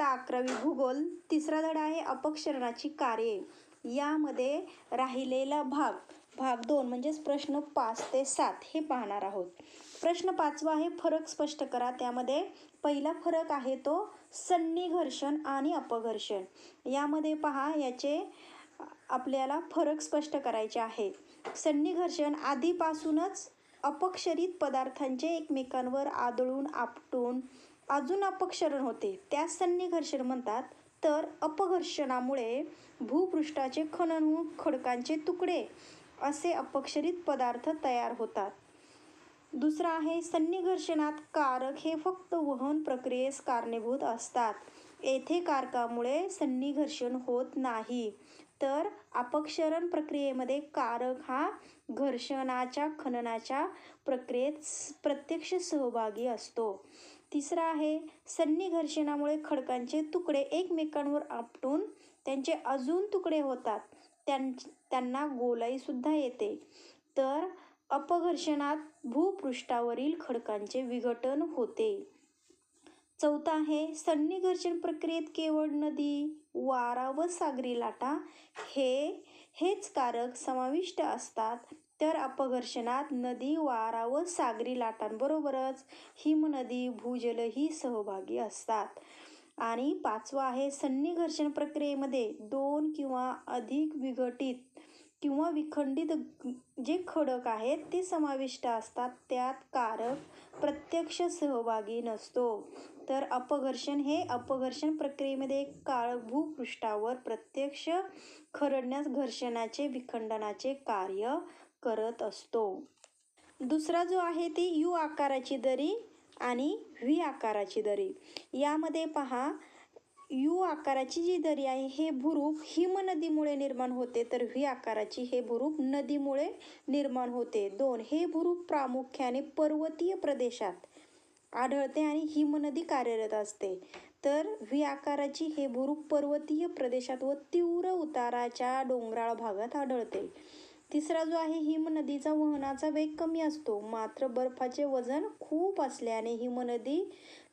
इयत्ता 11वी भूगोल. तिसरा धडा आहे अपक्षरणाची कार्ये. यामध्ये राहिलेला भाग 2 म्हणजेच प्रश्न 5 ते 7 हे पाहणार आहोत. प्रश्न 5वा आहे फरक स्पष्ट करा. त्यामध्ये पहिला फरक आहे तो सन्निघर्षण आणि अपघर्षण. यामध्ये पहा, याचे आपल्याला फरक स्पष्ट करायचे आहे. सन्निघर्षण आधीपासूनच अपक्षरित पदार्थांचे एकमेकांवर आदळून आपटून अजून अपक्षरण होते, त्यास सन्निघर्षण म्हणतात. तर अपघर्षणामुळे भूपृष्ठाचे खनन होऊन खडकांचे तुकडे असे अपक्षरित पदार्थ तयार होतात. दुसरा आहे सन्निघर्षणात कारक हे फक्त वहन प्रक्रियेस कारणीभूत असतात. येथे कारकामुळे सन्निघर्षण होत नाही. तर अपक्षरण प्रक्रियेमध्ये कारक हा घर्षणाच्या खननाच्या प्रक्रियेत प्रत्यक्ष सहभागी असतो. तिसरा आहे सन्निघर्षणामुळे खडकांचे तुकडे एकमेकांवर आपटून त्यांचे अजून तुकडे होतात, त्यांना गोलाई सुद्धा येते. तर अपघर्षणात भूपृष्ठावरील खडकांचे विघटन होते. चौथा आहे सन्निघर्षण प्रक्रियेत केवळ नदी, वारा व सागरी लाटा हेच कारक समाविष्ट असतात. तर अपघर्षणात नदी, वारा व सागरी लाटांबरोबरच हिमनदी, भूजलही सहभागी असतात. आणि 5वा आहे सन्निघर्षण प्रक्रियेमध्ये 2 किंवा अधिक विघटित किंवा विखंडित जे खडक आहेत ते समाविष्ट असतात. त्यात कारक प्रत्यक्ष सहभागी नसतो. तर अपघर्षण हे अपघर्षण प्रक्रियेमध्ये एक कारक भूपृष्ठावर प्रत्यक्ष खरडण्यास घर्षणाचे विखंडनाचे कार्य करत असतो. दुसरा जो आहे ती यू आकाराची दरी आणि व्ही आकाराची दरी. यामध्ये पहा, यू आकाराची जी दरी आहे हे भूरूप हिमनदीमुळे निर्माण होते, तर व्ही आकाराची हे भूरूप नदीमुळे निर्माण होते. 2 हे भूरूप प्रामुख्याने पर्वतीय प्रदेशात आढळते आणि हिमनदी कार्यरत असते. तर व्ही आकाराची हे भूरूप पर्वतीय प्रदेशात व तीव्र उताराच्या डोंगराळ भागात आढळते. तिसरा जो आहे हिमनदीचा वहनाचा वेग कमी असतो, मात्र बर्फाचे वजन खूप असल्याने हिमनदी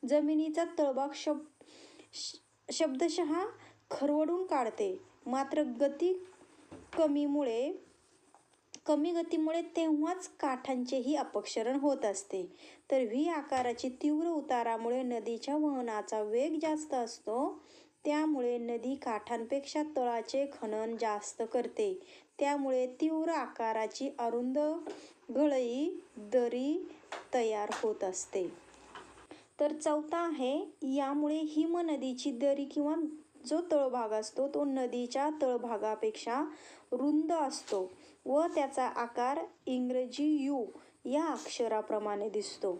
जमिनीचा तळभाग शब्दशः खरवडून काढते. मात्र कमी गतीमुळे तेव्हाच काठांचेही अपक्षरण होत असते. तर व्ही आकाराची तीव्र उतारामुळे नदीच्या वहनाचा वेग जास्त असतो, त्यामुळे नदी काठांपेक्षा तळाचे खनन जास्त करते. त्यामुळे तीव्र आकाराची अरुंद गळई दरी तयार होत असते. तर चौथा आहे यामुळे हिमनदीची दरी किंवा जो तळभाग असतो तो नदीच्या तळभागापेक्षा रुंद असतो व त्याचा आकार इंग्रजी यू या अक्षराप्रमाणे दिसतो.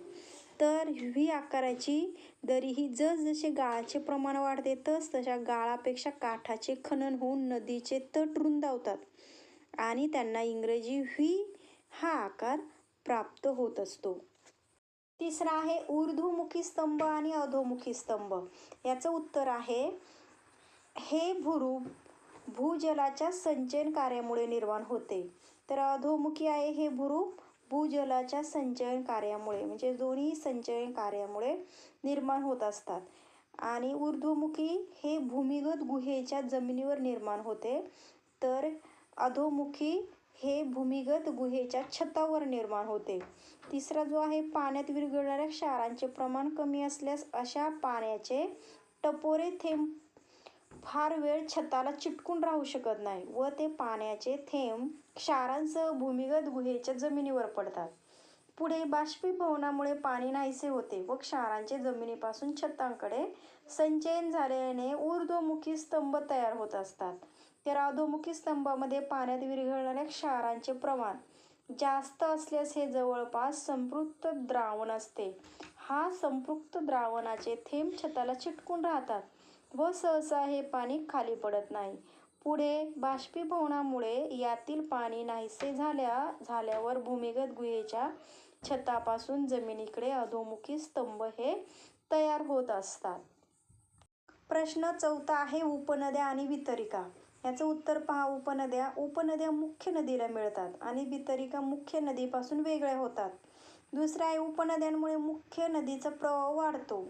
तर व्ही आकाराची दरी ही जसजसे गाळाचे प्रमाण वाढते तसतशा गाळापेक्षा काठाचे खनन होऊन नदीचे तट रुंदावतात आणि त्यांना इंग्रजी व्ही हा आकार प्राप्त होत असतो. तिसरा आहे ऊर्ध्वमुखी स्तंभ आणि अधोमुखी स्तंभ. याचं उत्तर आहे हे भूरूप भूजलाच्या संचयन कार्यामुळे निर्माण होते. तर अधोमुखी आहे हे भूरूप भूजलाच्या संचयन कार्यामुळे म्हणजे दोन्ही संचयन कार्यामुळे निर्माण होत असतात. आणि ऊर्ध्वमुखी हे भूमिगत गुहेच्या जमिनीवर निर्माण होते. तर अधोमुखी हे भूमिगत गुहेच्या छतावर निर्माण होते. तिसरा जो आहे पाण्यात विरघळणाऱ्या क्षारांचे प्रमाण कमी असल्यास अशा पाण्याचे टपोरे थेंब फार वेळ छताला चिटकून राहू शकत नाही व ते पाण्याचे थेंब क्षारांसह भूमिगत गुहेच्या जमिनीवर पडतात. पुढे बाष्पीभवनामुळे पाणी नाहीसे होते व क्षारांचे जमिनीपासून छतांकडे संचयन झाल्याने ऊर्ध्वमुखी स्तंभ तयार होत असतात. तर अधोमुखी स्तंभामध्ये पाण्यात विरघळणाऱ्या क्षारांचे प्रमाण जास्त असल्यास हे जवळपास संपृक्त द्रावण असते. हा संपृक्त द्रावणाचे थेंब छताला चिटकून राहतात व सहसा हे पाणी खाली पडत नाही. पुढे बाष्पीभवनामुळे यातील पाणी नाहीसे झाल्यावर भूमिगत गुहेच्या छतापासून जमिनीकडे अधोमुखी स्तंभ हे तयार होत असतात. प्रश्न चौथा आहे उपनद्या आणि वितरिका. याचं उत्तर पहा. उपनद्या मुख्य नदीला मिळतात आणि वितरिका मुख्य नदीपासून वेगळ्या होतात. दुसरा आहे उपनद्यांमुळे मुख्य नदीचा प्रवाह वाढतो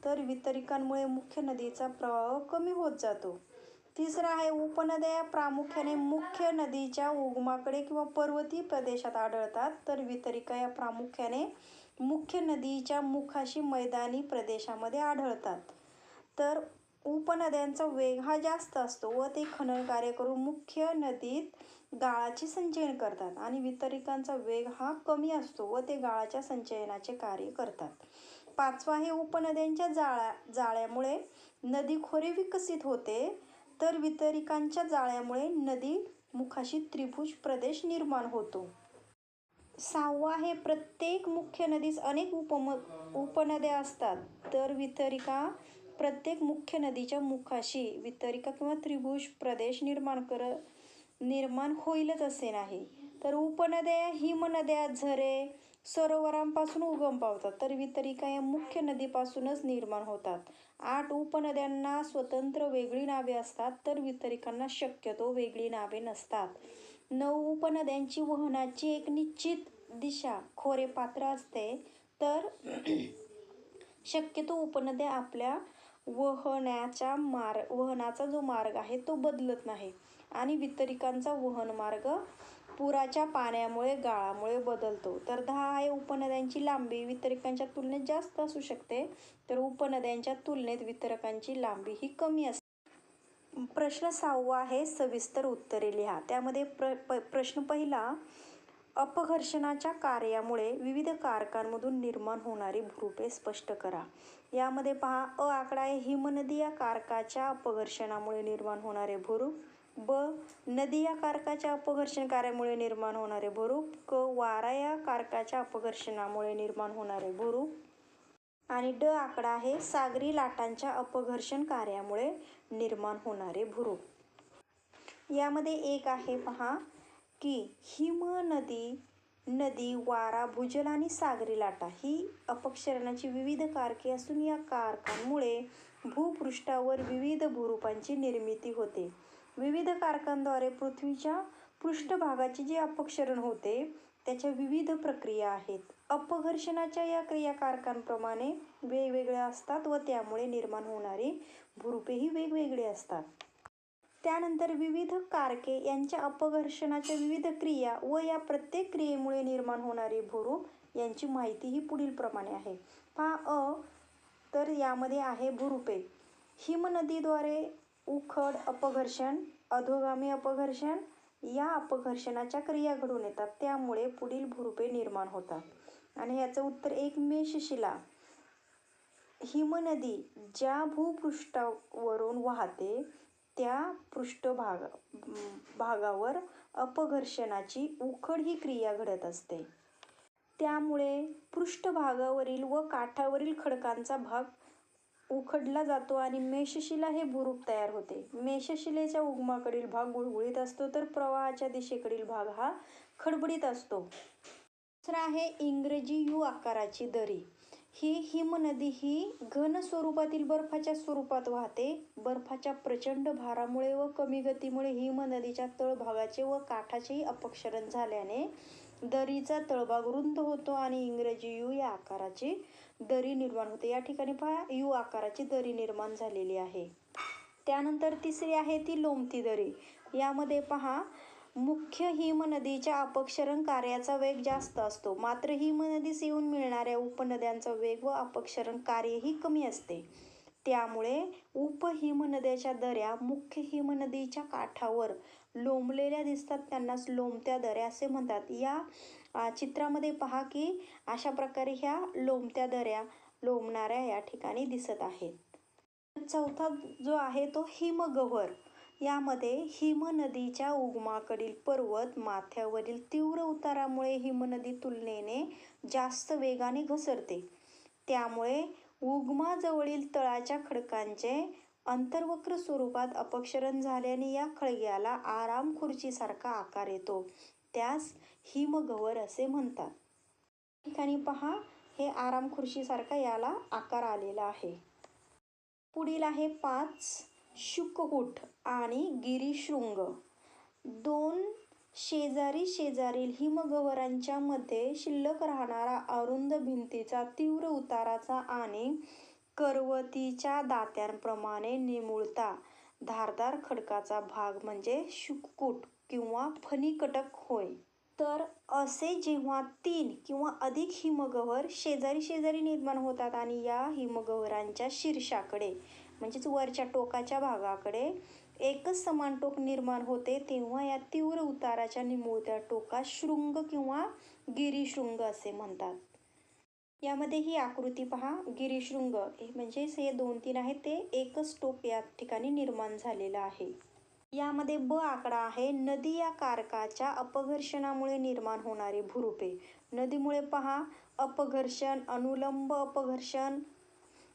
तर वितरिकांमुळे मुख्य नदीचा प्रवाह कमी होत जातो. तिसरं आहे उपनद्या प्रामुख्याने मुख्य नदीच्या उगमाकडे किंवा पर्वतीय प्रदेशात आढळतात, तर वितरिका या प्रामुख्याने मुख्य नदीच्या मुखाशी मैदानी प्रदेशामध्ये आढळतात. तर उपनद्यांचा वेग हा जास्त असतो व ते खनन कार्य करून मुख्य नदीत गाळाचे संचयन करतात आणि वितरिकांचा वेग हा कमी असतो व ते गाळाच्या संचयनाचे कार्य करतात. पाचवा आहे उपनद्यांच्या जाळ्यामुळे नदी खोरे विकसित होते, तर वितरिकांच्या जाळ्यामुळे नदी मुखाशी त्रिभुज प्रदेश निर्माण होतो. सहावा आहे प्रत्येक मुख्य नदीस अनेक उपनद्या असतात, तर वितरिका प्रत्येक मुख्य नदीच्या मुखाशी वितरिका किंवा त्रिभुज प्रदेश निर्माण होईलच असे नाही. तर उपनद्या हिमनद्या झरे सरोवरांपासून उगम पावतात, तर वितरिका या मुख्य नदीपासूनच निर्माण होतात. 8 उपनद्यांना स्वतंत्र वेगळी नावे असतात, तर वितरिकांना शक्यतो वेगळी नावे नसतात. 9 उपनद्यांची वहनाची एक निश्चित दिशा खोरे पात्र असते, तर शक्यतो उपनद्या आपल्या वहनाचा जो मार्ग आहे तो बदलत नाही आणि वितरिकांचा वहन मार्ग पुराच्या पाण्यामुळे गाळामुळे बदलतो. तर 10 आहे उपनद्यांची लांबी वितरिकांच्या तुलनेत जास्त असू शकते, तर उपनद्यांच्या तुलनेत वितरकांची लांबी ही कमी असते. प्रश्न 6वा आहे सविस्तर उत्तरे लिहा. त्यामध्ये प्रश्न पहिला, अपघर्षणाच्या कार्यामुळे विविध कारकांमधून निर्माण होणारी भूरूपे स्पष्ट करा. यामध्ये पहा, अ आकडा आहे हिमनदी या कारकाच्या अपघर्षणामुळे निर्माण होणारे भूरूप, ब नदी या कारकाच्या अपघर्षण कार्यामुळे निर्माण होणारे भूरूप, क वारा या कारकाच्या अपघर्षणामुळे निर्माण होणारे भूरूप आणि ड आकडा आहे सागरी लाटांच्या अपघर्षण कार्यामुळे निर्माण होणारे भूरूप. यामध्ये एक आहे पहा की नदी, वारा, भूजल आणि सागरी लाटा ही अपक्षरणाची विविध कारके असून या कारकांमुळे भूपृष्ठावर विविध भूरूपांची निर्मिती होते. विविध कारकांद्वारे पृथ्वीच्या पृष्ठभागाचे जे अपक्षरण होते त्याच्या विविध प्रक्रिया आहेत. अपघर्षणाच्या या क्रियाकारकांप्रमाणे वेगवेगळ्या असतात व त्यामुळे निर्माण होणारी भूरूपेही वेगवेगळी असतात. त्यानंतर विविध कारके यांच्या अपघर्षणाच्या विविध क्रिया व या प्रत्येक क्रियेमुळे निर्माण होणारी भूरूप यांची माहिती ही पुढील प्रमाणे आहे. पहा तर यामध्ये आहे भूरूपे. हिमनदीद्वारे उखड अपघर्षण, अधोगामी अपघर्षण या अपघर्षणाच्या क्रिया घडून येतात, त्यामुळे पुढील भूरूपे निर्माण होतात. आणि याचं उत्तर एक मेषशिला. हिमनदी ज्या भूपृष्ठावरून वाहते त्या पृष्ठभागावर अपघर्षणाची उखड ही क्रिया घडत असते. त्यामुळे पृष्ठभागावरील व काठावरील खडकांचा भाग उखडला जातो आणि मेषशिला हे भूरूप तयार होते. मेषशिलेच्या उगमाकडील भाग गुळगुळीत असतो, तर प्रवाहाच्या दिशेकडील भाग हा खडबडीत असतो. दुसरा आहे इंग्रजी यू आकाराची दरी. ही हिमनदी ही घन स्वरूपातील बर्फाच्या स्वरूपात वाहते. बर्फाच्या प्रचंड भारामुळे व कमी गतीमुळे हिमनदीच्या तळभागाचे व काठाचेही अपक्षरण झाल्याने दरीचा तळभाग रुंद होतो आणि इंग्रजी यू या आकाराची दरी निर्माण होते. या ठिकाणी पहा यू आकाराची दरी निर्माण झालेली आहे. त्यानंतर तिसरी आहे ती लोमती दरी. यामध्ये पहा, मुख्य हिमनदीच्या अपक्षरण कार्याचा वेग जास्त असतो, मात्र हिमनदीस येऊन मिळणाऱ्या उपनद्यांचा वेग व अपक्षरण कार्यही कमी असते. त्यामुळे उपहिमनद्याच्या दऱ्या मुख्य हिमनदीच्या काठावर लोंबलेल्या दिसतात, त्यांनाच लोमत्या दऱ्या असे म्हणतात. या चित्रामध्ये पहा की अशा प्रकारे ह्या लोमत्या दऱ्या लोंबणाऱ्या या ठिकाणी दिसत आहेत. चौथा जो आहे तो हिमगव्हर. यामध्ये हिमनदीच्या उगमाकडील पर्वत माथ्यावरील तीव्र उतारामुळे हिमनदी तुलनेने जास्त वेगाने घसरते. त्यामुळे उगमाजवळील तळाच्या खडकांचे अंतर्वक्र स्वरूपात अपक्षरण झाल्याने या खळग्याला आराम खुर्चीसारखा आकार येतो, त्यास हिमगव्हर असे म्हणतात. ठिकाणी पहा, हे आराम खुर्चीसारखा याला आकार आलेला आहे. पुढील आहे 5 शुकहूट आणि गिरिशृंग. 2 शेजारील हिमगव्हरांच्या मध्ये शिल्लक राहणारा अरुंद भिंतीचा तीव्र उताराचा आणि करवतीच्या दात्यांप्रमाणे निमुळता धारदार खडकाचा भाग म्हणजे शुककूट किंवा फणीकटक होय. तर असे जेव्हा 3 किंवा अधिक हिमगह्वर शेजारी शेजारी निर्माण होतात आणि या हिमगह्वरांच्या शीर्षाकडे म्हणजेच वरच्या टोकाच्या भागाकडे एकच समान टोक निर्माण होते, तेव्हा या तीव्र उताराच्या निमुळत्या टोकास शृंग किंवा गिरिशृंग असे म्हणतात. यामध्ये ही आकृती पहा, गिरिशृंग म्हणजेच हे 2-3 आहेत ते एकच टोक या ठिकाणी निर्माण झालेलं आहे. यामध्ये ब आकडा आहे, नदी या कारकाच्या अपघर्षणामुळे निर्माण होणारी भूरूपे. नदीमुळे पहा, अपघर्षण, अनुलंब अपघर्षण,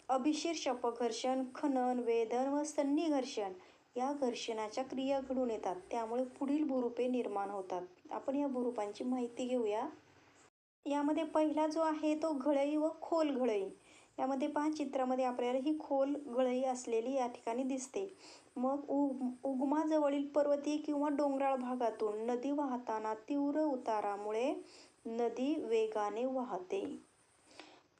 अभिशीर्ष अपघर्षण, खनन, वेधन व सन्निघर्षण या घर्षणाच्या क्रिया घडून येतात. त्यामुळे पुढील भूरूपे निर्माण होतात. आपण या भूरूपांची माहिती घेऊया. यामध्ये पहिला जो आहे तो घळई व खोल घळई. यामध्ये पहा, चित्रामध्ये आपल्याला ही खोल घळई असलेली या ठिकाणी दिसते. मग उगमाजवळील पर्वतीय किंवा डोंगराळ भागातून नदी वाहताना तीव्र उतारामुळे नदी वेगाने वाहते.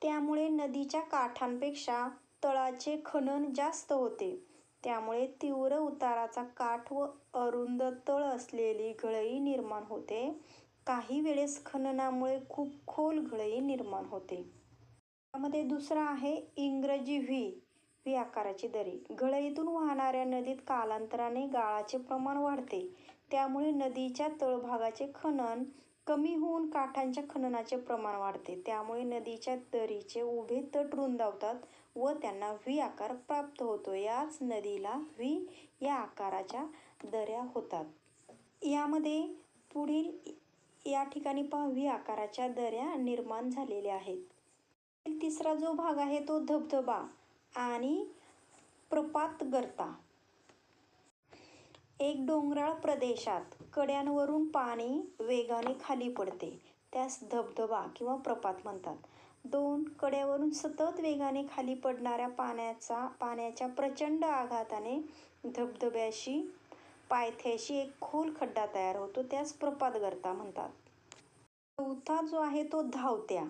त्यामुळे नदीच्या काठांपेक्षा तळाचे खनन जास्त होते. त्यामुळे तीव्र उताराचा काठ व अरुंद तळ असलेली घळई निर्माण होते. काही वेळेस खननामुळे खूप खोल घळई निर्माण होते. त्यामध्ये दुसरा आहे इंग्रजी व्ही आकाराची दरी. घळईतून वाहणाऱ्या नदीत कालांतराने गाळाचे प्रमाण वाढते. त्यामुळे नदीच्या तळभागाचे खनन कमी होऊन काठांच्या खननाचे प्रमाण वाढते. त्यामुळे नदीच्या दरीचे उभे तट रुंदावतात व त्यांना व्ही आकार प्राप्त होतो. याच नदीला व्ही या आकाराच्या दऱ्या होतात. यामध्ये पुढील या ठिकाणी पहा, व्ही आकाराच्या दऱ्या निर्माण झालेल्या आहेत. तिसरा जो भाग आहे तो धबधबा आणि प्रपातगर्ता. एक डोंगराळ प्रदेशात कड्यांवरून पाणी वेगाने खाली पडते, त्यास धबधबा किंवा प्रपात म्हणतात. 2 कड्यावरून सतत वेगाने खाली पडणाऱ्या पाण्याच्या प्रचंड आघाताने धबधब्याशी पायथ्याशी एक खोल खड्डा तयार होतो, त्यास प्रपातगर्ता म्हणतात. चौथा जो आहे तो धावत्या.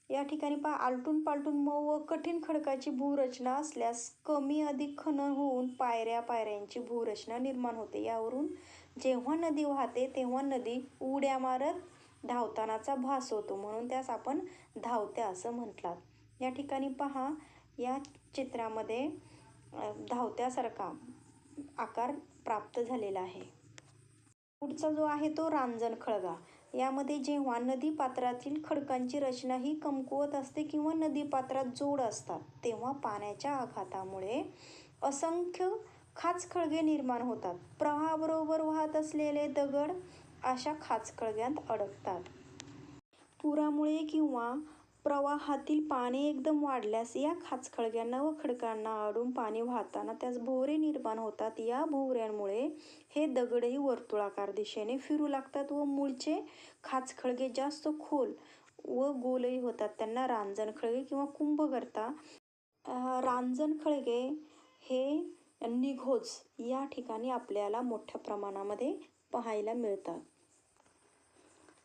या ठिकाणी पहा, आलटून पालटून मऊ व कठीण खडकाची भूरचना असल्यास कमी अधिक खनन होऊन पायऱ्यांची भूरचना निर्माण होते. यावरून जेव्हा नदी वाहते तेव्हा नदी उड्या मारत धावतानाचा भास होतो, म्हणून त्यास आपण धावत्या असं म्हटलात. या ठिकाणी पहा, या चित्रामध्ये धावत्यासारखा आकार प्राप्त झालेला आहे. पुढचा जो आहे तो रांजण खळगा. यामध्ये जेव्हा नदीपात्रातील खडकांची रचना ही कमकुवत असते किंवा नदीपात्रात जोड असतात, तेव्हा पाण्याच्या आघातामुळे असंख्य खाचखळगे निर्माण होतात. प्रवाहाबरोबर वाहत असलेले दगड अशा खाचखळग्यांत अडकतात. पुरामुळे किंवा प्रवाहातील पाणी एकदम वाढल्यास या खाचखळग्यांना व खडकांना आडून पाणी वाहताना त्यास भोवरे निर्माण होतात. या भोवऱ्यांमुळे हे दगडही वर्तुळाकार दिशेने फिरू लागतात व मूळचे खाचखळगे जास्त खोल व गोलही होतात. त्यांना रांजणखळगे किंवा कुंभगर्ता. रांजणखळगे हे निघोज या ठिकाणी आपल्याला मोठ्या प्रमाणामध्ये पाहायला मिळतात.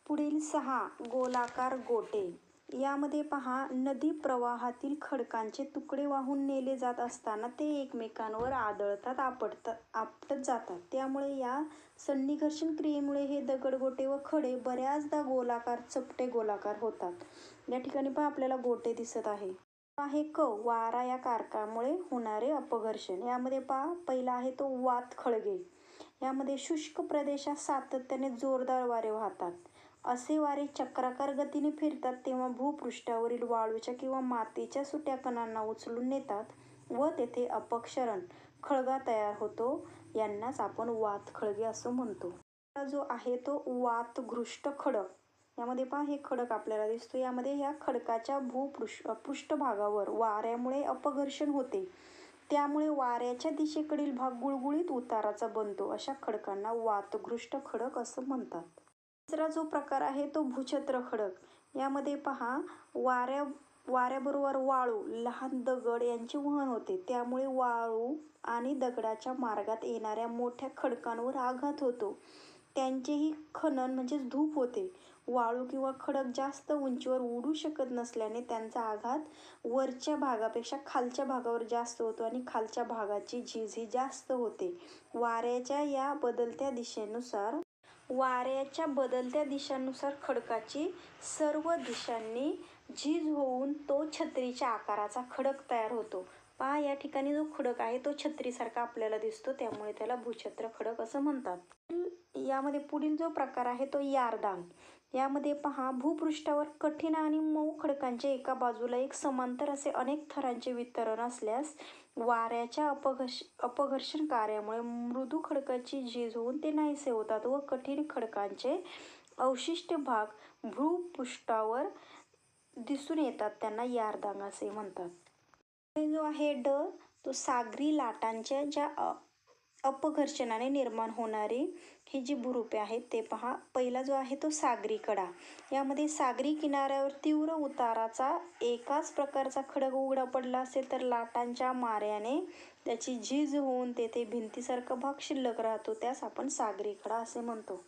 पुढील 6 गोलाकार गोटे. यामध्ये पहा, नदी प्रवाहातील खडकांचे तुकडे वाहून नेले जात असताना ते एकमेकांवर आदळतात, आपटत जातात. त्यामुळे या सन्निघर्षण क्रियेमुळे हे दगडगोटे व खडे बऱ्याचदा गोलाकार, चपटे गोलाकार होतात. या ठिकाणी पहा, आपल्याला गोटे दिसत आहे. क वारा या कारकामुळे होणारे अपघर्षण. यामध्ये पहा, पहिला आहे तो वातखळगे. यामध्ये शुष्क प्रदेशात सातत्याने जोरदार वारे वाहतात. असे वारे चक्राकार गतीने फिरतात तेव्हा भूपृष्ठावरील वाळूच्या किंवा मातीच्या सुट्या कणांना उचलून नेतात व तेथे अपक्षरण खळगा तयार होतो. यांनाच आपण वातखळगे असं म्हणतो. जो आहे तो वातघृष्ट खडक. यामध्ये पहा, हे खडक आपल्याला दिसतो. यामध्ये या खडकाच्या पृष्ठभागावर वाऱ्यामुळे अपघर्षण होते. त्यामुळे वाऱ्याच्या दिशेकडील भाग गुळगुळीत उताराचा बनतो. अशा खडकांना वातघृष्ट खडक असं म्हणतात. तिसरा जो प्रकार आहे तो भूछत्र खडक. यामध्ये पहा, वाऱ्याबरोबर वाळू, लहान दगड यांचे वहन होते. त्यामुळे वाळू आणि दगडाच्या मार्गात येणाऱ्या मोठ्या खडकांवर आघात होतो. त्यांचेही खनन म्हणजेच धूप होते. वाळू किंवा खडक जास्त उंचीवर उडू शकत नसल्याने त्यांचा आघात वरच्या भागापेक्षा खालच्या भागावर जास्त होतो आणि खालच्या भागाची झीज ही जास्त होते. वाऱ्याच्या बदलत्या दिशांनुसार खडकाची सर्व दिशांनी झीज होऊन तो छत्रीच्या आकाराचा खडक तयार होतो. पहा, या ठिकाणी जो खडक आहे तो छत्रीसारखा आपल्याला दिसतो, त्यामुळे त्याला भूछत्र खडक असं म्हणतात. यामध्ये पुढील जो प्रकार आहे तो यारदांग. यामध्ये पहा, भूपृष्ठावर कठीण आणि मऊ खडकांचे एका बाजूला एक समांतर असे अनेक थरांचे वितरण असल्यास वाऱ्याच्या अपघर्षण कार्यामुळे मृदू खडकाची झीज होऊन ते नाहीसे होतात व कठीण खडकांचे अवशिष्ट भाग भूपृष्ठावर दिसून येतात. त्यांना यारदांग असे म्हणतात. जो आहे ड, तो सागरी लाटांच्या ज्या अपघर्षणाने निर्माण होणारी ही जी भूरूपे आहेत ते पहा. पहिला जो आहे तो सागरी कडा. यामध्ये सागरी किनाऱ्यावर तीव्र उताराचा एकाच प्रकारचा खडक उघडा पडला असेल तर लाटांच्या माऱ्याने त्याची झीज होऊन तेथे भिंतीसारखा भाग शिल्लक राहतो, त्यास आपण सागरी कडा असे म्हणतो.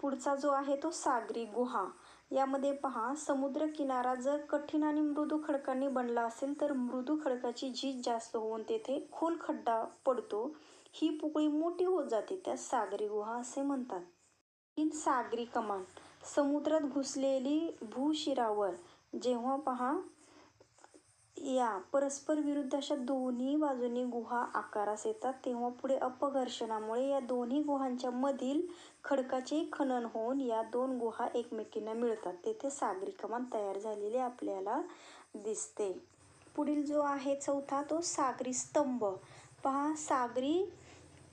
पुढचा जो आहे तो सागरी गुहा. यामध्ये पहा, समुद्र किनारा जर कठीण आणि मृदू खडकांनी बनला असेल तर मृदू खडकाची झीज जास्त होऊन तेथे खोल खड्डा पडतो. ही पोकळी मोठी होत जाते, त्यास सागरी गुहा असे म्हणतात. सागरी कमान. समुद्रात घुसलेली भूशिरावर जेव्हा पहा या परस्पर विरुद्ध अशा दोन्ही बाजूंनी गुहा आकारास येतात तेव्हा पुढे अपघर्षणामुळे या दोन्ही गुहांच्या मधील खडकाचे खनन होऊन या दोन गुहा एकमेकींना मिळतात. तेथे सागरी कमान तयार झालेली आपल्याला दिसते. पुढील जो आहे चौथा तो सागरी स्तंभ. पहा, सागरी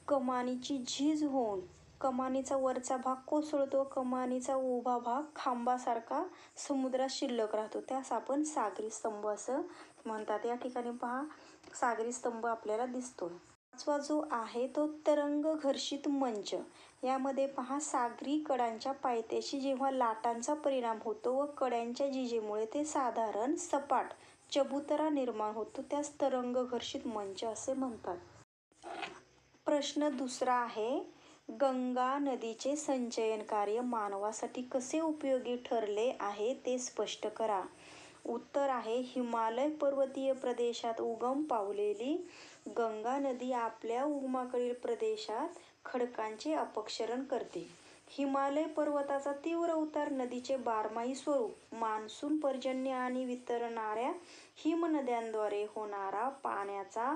कमानीची झीज होऊन कमानीचा वरचा भाग कोसळतो. कमानीचा उभा भाग खांबासारखा समुद्रात शिल्लक राहतो, त्यास आपण सागरी स्तंभ असं म्हणतात. या ठिकाणी पहा, सागरी स्तंभ आपल्याला दिसतो. पाचवा जो आहे तो तरंग घर्षित मंच. यामध्ये पहा, सागरी कडांच्या पायथ्याशी जेव्हा लाटांचा परिणाम होतो व कड्यांच्या झीजेमुळे ते साधारण सपाट चबुतरा निर्माण होतो, त्यास तरंग घर्षित मंच असे म्हणतात. प्रश्न दुसरा आहे, गंगा नदीचे संचयन कार्य मानवासाठी कसे उपयोगी ठरले आहे ते स्पष्ट करा. उत्तर आहे, हिमालय पर्वतीय प्रदेशात उगम पावलेली गंगा नदी आपल्या उगमाकडील प्रदेशात खडकांचे अपक्षरण करते. हिमालय पर्वताचा तीव्र उतार, नदीचे बारमाही स्वरूप, मान्सून पर्जन्य आणि वितरणाऱ्या हिमनद्यांद्वारे होणारा पाण्याचा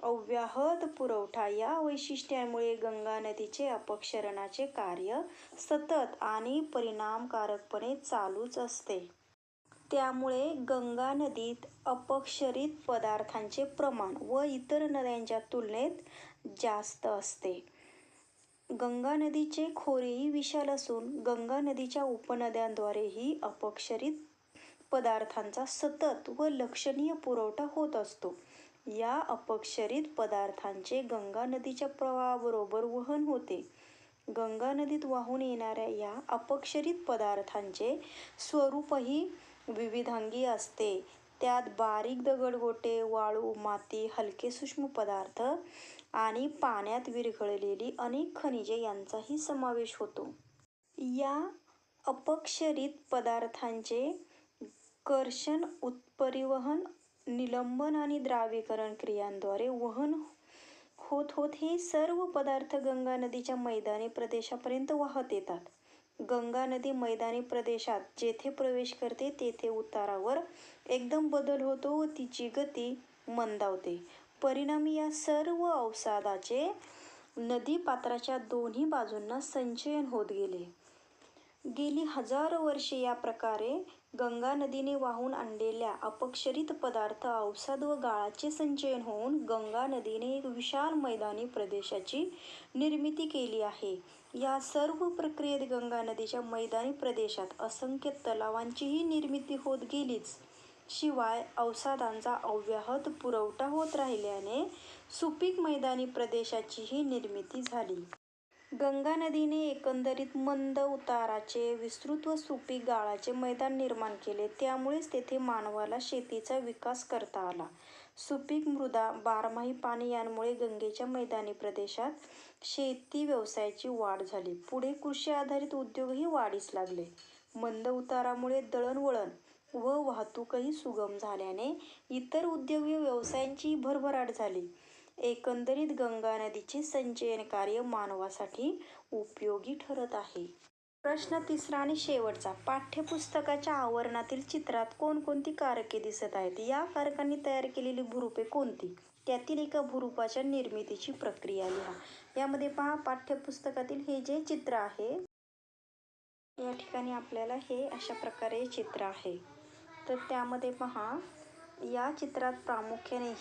अव्याहत पुरवठा या वैशिष्ट्यांमुळे गंगा नदीचे अपक्षरणाचे कार्य सतत आणि परिणामकारकपणे चालूच असते. त्यामुळे गंगा नदीत अपक्षरित पदार्थांचे प्रमाण व इतर नद्यांच्या तुलनेत जास्त असते. गंगा नदीचे खोरेही विशाल असून गंगा नदीच्या उपनद्यांद्वारेही अपक्षरित पदार्थांचा सतत व लक्षणीय पुरवठा होत असतो. या अपक्षरित पदार्थांचे गंगा नदीच्या प्रवाहाबरोबर वहन होते. गंगा नदीत वाहून येणाऱ्या या अपक्षरित पदार्थांचे स्वरूपही विविधांगी असते. त्यात बारीक दगडगोटे, वाळू, माती, हलके सूक्ष्म पदार्थ आणि पाण्यात विरघळलेली अनेक खनिजे यांचाही समावेश होतो. या अपक्षरित पदार्थांचे कर्षण, उत्परिवहन, निलंबन आणि द्रावीकरण क्रियांद्वारे वहन होत हे सर्व पदार्थ गंगा नदीच्या मैदानी प्रदेशापर्यंत वाहत येतात. गंगा नदी मैदानी प्रदेशात जेथे प्रवेश करते तेथे उतारावर एकदम बदल होतो व तिची गती मंदावते. परिणामी या सर्व अवसादाचे नदीपात्राच्या दोन्ही बाजूंना संचयन होत गेले. गेली हजारो वर्षे या प्रकारे गंगा नदीने वाहून आणलेल्या अपक्षरित पदार्थ, अवसाद व गाळाचे संचयन होऊन गंगा नदीने एक विशाल मैदानी प्रदेशाची निर्मिती केली आहे. या सर्व प्रक्रियेत गंगा नदीच्या मैदानी प्रदेशात असंख्य तलावांचीही निर्मिती होत गेलीच, शिवाय अवसादांचा अव्याहत पुरवठा होत राहिल्याने सुपीक मैदानी प्रदेशाचीही निर्मिती झाली. गंगा नदीने एकंदरीत मंद उताराचे, विस्तृत व सुपीक गाळाचे मैदान निर्माण केले. त्यामुळेच तेथे मानवाला शेतीचा विकास करता आला. सुपीक मृदा, बारमाही पाणी यांमुळे गंगेच्या मैदानी प्रदेशात शेती व्यवसायाची वाढ झाली. पुढे कृषी आधारित उद्योगही वाढीस लागले. मंद उतारामुळे दळणवळण व वाहतूकही सुगम झाल्याने इतर उद्योग व व्यवसायांची भरभराट झाली. एकंदरीत गंगा नदीचे संचयन कार्य मानवासाठी उपयोगी ठरत आहे. प्रश्न तिसरा आणि शेवटचा. पाठ्यपुस्तकाच्या आवरणातील चित्रात कोणकोणती कारके दिसत आहेत? या कारकांनी तयार केलेली भुरुपे कोणती? त्यातील एका भुरुपाच्या निर्मितीची प्रक्रिया लिहा. यामध्ये पहा, पाठ्यपुस्तकातील हे जे चित्र आहे, या ठिकाणी आपल्याला हे अशा प्रकारे चित्र आहे. तर त्यामध्ये पहा, या चित्रात प्रामुख्याने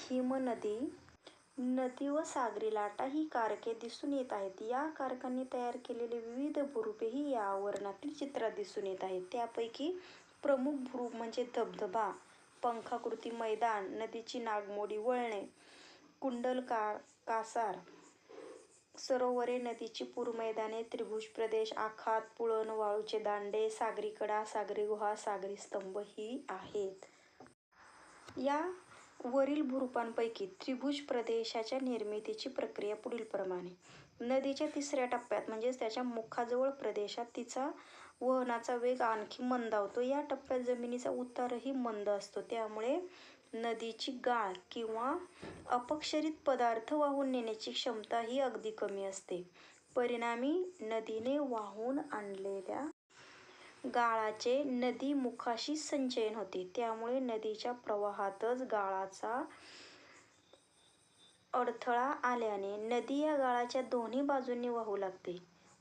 नदी व सागरी लाटा ही कारके दिसून येत आहेत. या कारकांनी तयार केलेले विविध भुरुपेही या आवरणातील चित्रात दिसून येत आहेत. त्यापैकी प्रमुख भुरूप म्हणजे धबधबा, पंखाकृती मैदान, नदीची नागमोडी वळणे, कुंडल कासार, सरोवरे, नदीची पूरमैदाने, त्रिभुज प्रदेश, आखात, पुळण, वाळूचे दांडे, सागरी कडा, सागरी गुहा, सागरी स्तंभ ही आहेत. या वरील भुरुपांपैकी त्रिभुज प्रदेशाच्या निर्मितीची प्रक्रिया पुढीलप्रमाणे. नदीच्या तिसऱ्या टप्प्यात म्हणजेच त्याच्या मुखाजवळ प्रदेशात तिचा वहनाचा वेग आणखी मंदावतो. या टप्प्यात जमिनीचा उतारही मंद असतो. त्यामुळे नदीची गाळ किंवा अपक्षरित पदार्थ वाहून नेण्याची क्षमता ही अगदी कमी असते. परिणामी नदीने वाहून आणलेल्या गाळाचे नदीमुखाशी संचयन होते. त्यामुळे नदीच्या प्रवाहातच गाळाचा अडथळा आल्याने नदी या गाळाच्या दोन्ही बाजूंनी वाहू लागते.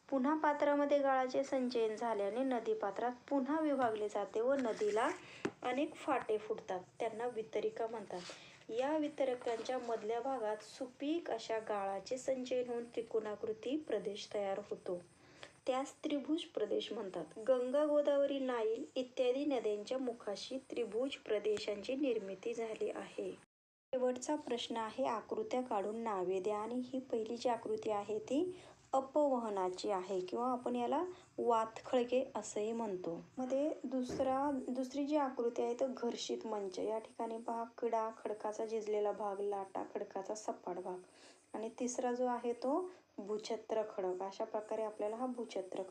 पुन्हा पात्रामध्ये गाळाचे संचयन झाल्याने नदी पात्रात पुन्हा विभागले जाते व नदीला अनेक फाटे फुटतात. त्यांना वितरिका म्हणतात. या वितरकांच्या मधल्या भागात सुपीक अशा गाळाचे संचयन होऊन त्रिकोणाकृती प्रदेश तयार होतो. त्यास त्रिभुज प्रदेश म्हणतात. गंगा, गोदावरी, नाईल इत्यादी नद्यांच्या मुखाशी त्रिभुज प्रदेशांची निर्मिती झाली आहे. शेवटचा प्रश्न आहे, आकृत्या काढून नावे द्या. आणि ही पहिली जी आकृती आहे ती अपवहनाची आहे किंवा आपण याला वातखळगे असंही म्हणतो. मध्ये दुसरी जी आकृती आहे तो घर्षित मंच. या ठिकाणी पहा, कडा खडकाचा झिजलेला भाग, लाटा खडकाचा सपाट भाग. आणि तिसरा जो आहे तो भूछत्र खडक. अशा प्रकारे आपल्याला हा भूछत्र खडक